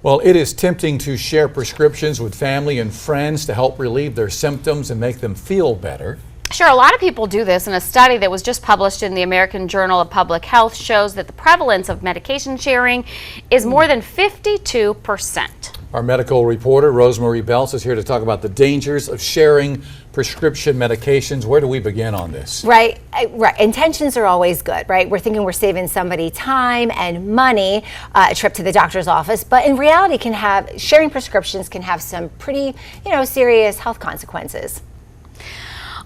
Well, it is tempting to share prescriptions with family and friends to help relieve their symptoms and make them feel better. Sure, a lot of people do this, and a study that was just published in the American Journal of Public Health shows that the prevalence of medication sharing is more than 52%. Our medical reporter, Rosemarie Beltz, is here to talk about the dangers of sharing prescription medications. Where do we begin on this? Right. Intentions are always good, right? We're thinking we're saving somebody time and money, a trip to the doctor's office, but in reality, sharing prescriptions can have some pretty, serious health consequences.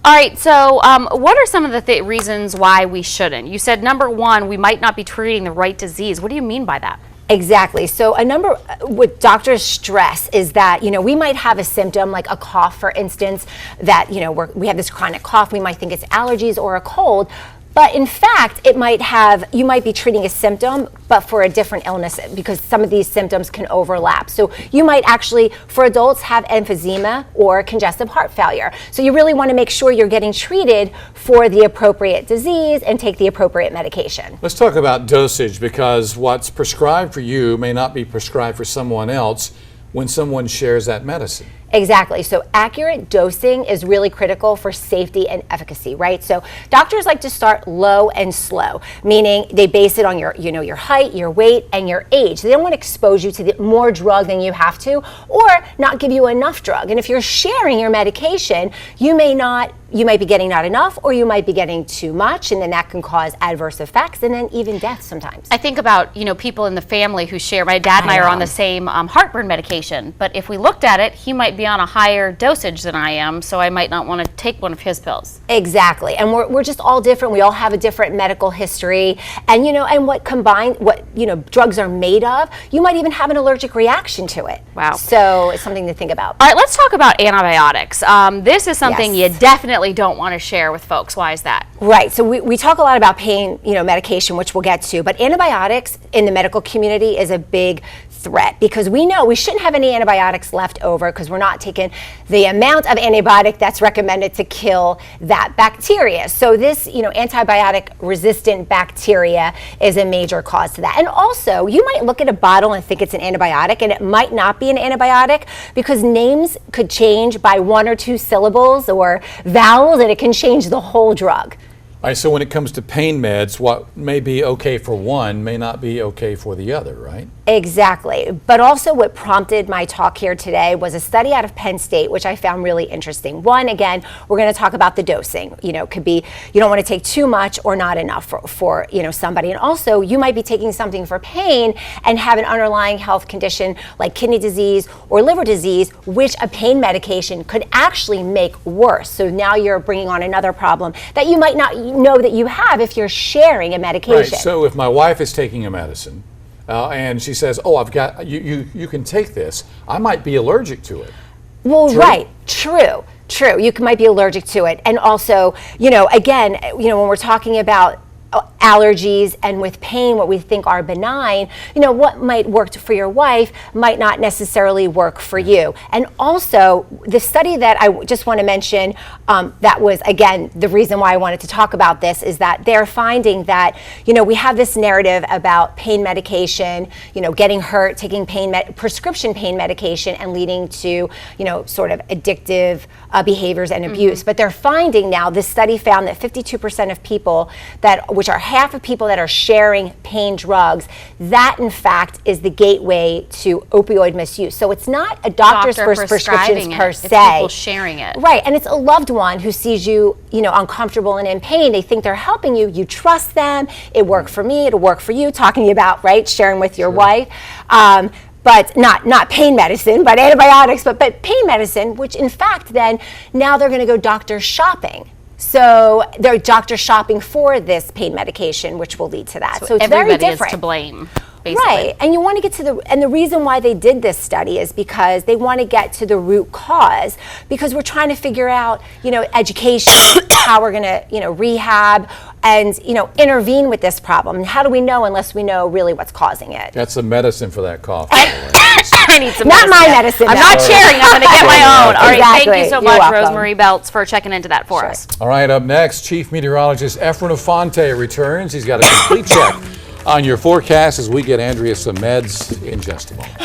All right, so what are some of the reasons why we shouldn't? You said number one, we might not be treating the right disease. What do you mean by that? Exactly. So what doctors stress is that, we might have a symptom like a cough, for instance, that, we have this chronic cough. We might think it's allergies or a cold. But in fact, you might be treating a symptom, but for a different illness, because some of these symptoms can overlap. So you might actually, for adults, have emphysema or congestive heart failure. So you really want to make sure you're getting treated for the appropriate disease and take the appropriate medication. Let's talk about dosage, because what's prescribed for you may not be prescribed for someone else when someone shares that medicine. Exactly. So accurate dosing is really critical for safety and efficacy, right? So doctors like to start low and slow, meaning they base it on your height, your weight, and your age. They don't want to expose you to more drug than you have to, or not give you enough drug. And if you're sharing your medication, you might be getting not enough, or you might be getting too much, and then that can cause adverse effects and then even death sometimes. I think about, people in the family who share. My dad and I are on the same heartburn medication, but if we looked at it, he might be on a higher dosage than I am, so I might not want to take one of his pills. Exactly. And we're just all different. We all have a different medical history, and and what drugs are made of, you might even have an allergic reaction to it. Wow. So it's something to think about. All right, let's talk about antibiotics. This is something you definitely don't want to share with folks. Why is that? Right. So we talk a lot about pain, medication, which we'll get to, but antibiotics in the medical community is a big threat, because we know we shouldn't have any antibiotics left over, because we're not taking the amount of antibiotic that's recommended to kill that bacteria. So this, antibiotic resistant bacteria is a major cause to that. And also, you might look at a bottle and think it's an antibiotic, and it might not be an antibiotic, because names could change by one or two syllables or vowels, and it can change the whole drug. All right, so when it comes to pain meds, what may be okay for one may not be okay for the other, right? Exactly. But also what prompted my talk here today was a study out of Penn State, which I found really interesting. One, again, we're going to talk about the dosing. Could be you don't want to take too much or not enough for somebody. And also, you might be taking something for pain and have an underlying health condition like kidney disease or liver disease, which a pain medication could actually make worse. So now you're bringing on another problem that you might not know that you have if you're sharing a medication. Right. So if my wife is taking a medicine and she says, "Oh, I've got you can take this," I might be allergic to it. Well, true? Right. True. You might be allergic to it. And also, again, when we're talking about allergies and with pain, what we think are benign, what might work for your wife might not necessarily work for you. And also, the study that I just want to mention, that was, again, the reason why I wanted to talk about this, is that they're finding that, we have this narrative about pain medication, getting hurt, taking prescription pain medication, and leading to, sort of addictive behaviors and abuse. But they're finding now, this study found that 52% of people which are half of people that are sharing pain drugs, that in fact is the gateway to opioid misuse. So it's not a doctor's first prescriptions per se. It's people sharing it. Right, and it's a loved one who sees you, uncomfortable and in pain. They think they're helping you. You trust them. It worked for me. It'll work for you. Talking about, right, sharing with your wife. But not pain medicine, but antibiotics, but pain medicine, which in fact then, now they're going to go doctor shopping. So they're doctor shopping for this pain medication, which will lead to that. So it's very different. Everybody is to blame, basically. Right, and you want to get to and the reason why they did this study is because they want to get to the root cause, because we're trying to figure out, education, how we're going to, rehab, and, intervene with this problem. And how do we know unless we know really what's causing it? That's some medicine for that cough. I need some Not my medicine. I'm not sharing. I'm going to get my own. All right, Exactly. thank you so much, Rosemarie Beltz, for checking into that for us. All right, up next, Chief Meteorologist Efren Afonte returns. He's got a complete check on your forecast as we get Andrea some meds in just a moment.